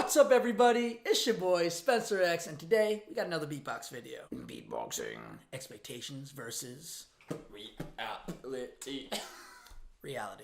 What's up, everybody? It's your boy Spencer X, and today we got another beatbox video. Beatboxing. Expectations versus reality. Reality.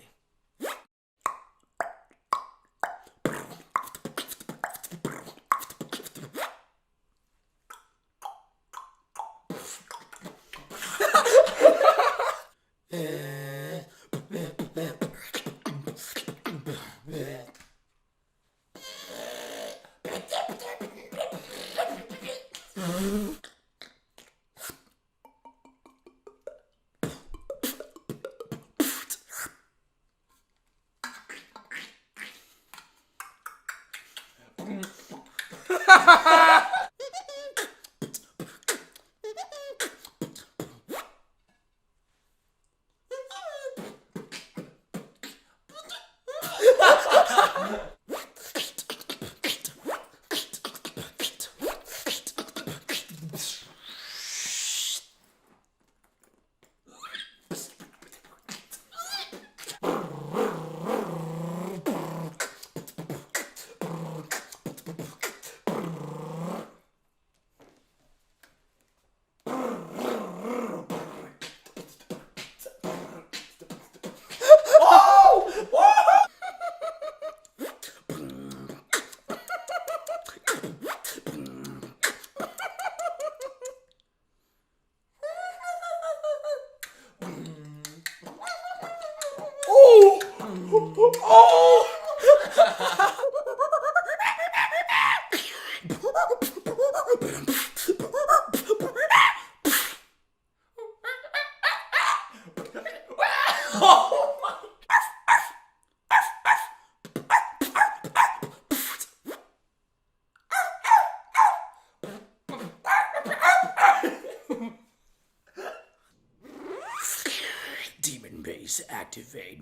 Demon bass activate.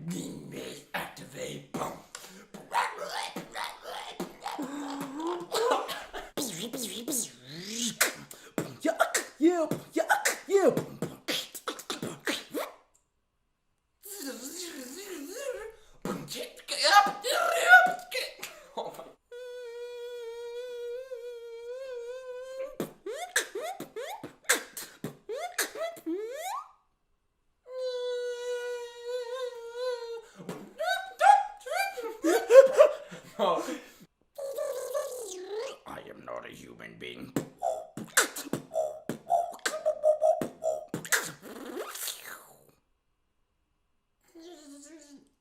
Demon bass activate. Yuck, yup, yuck, yup. I am not a human being.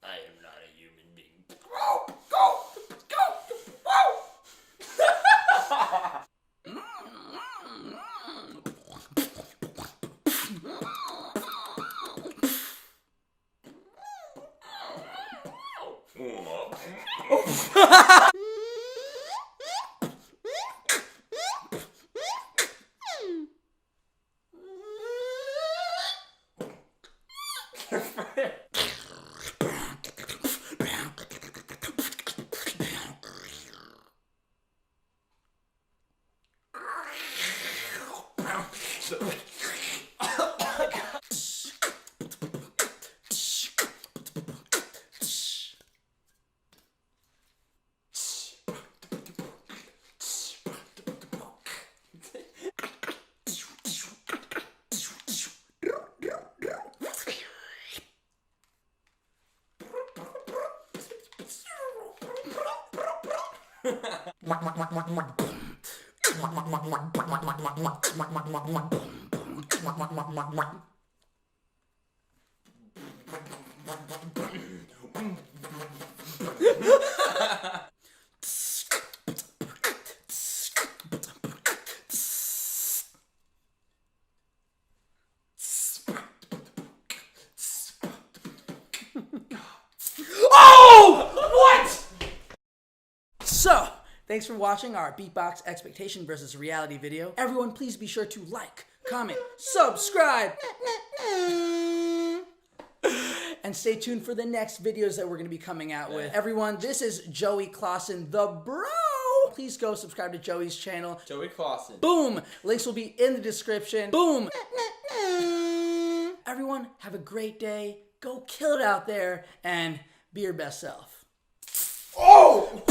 I am not a human being. So, thanks for watching our beatbox expectation versus reality video. Everyone, please be sure to like, comment, subscribe, and stay tuned for the next videos that we're going to be coming out with. Everyone, this is Joey Clausen, the bro. please go subscribe to Joey's channel. Joey Clausen. Boom! Links will be in the description. Boom! Everyone, have a great day. Go kill it out there and be your best self. Oh!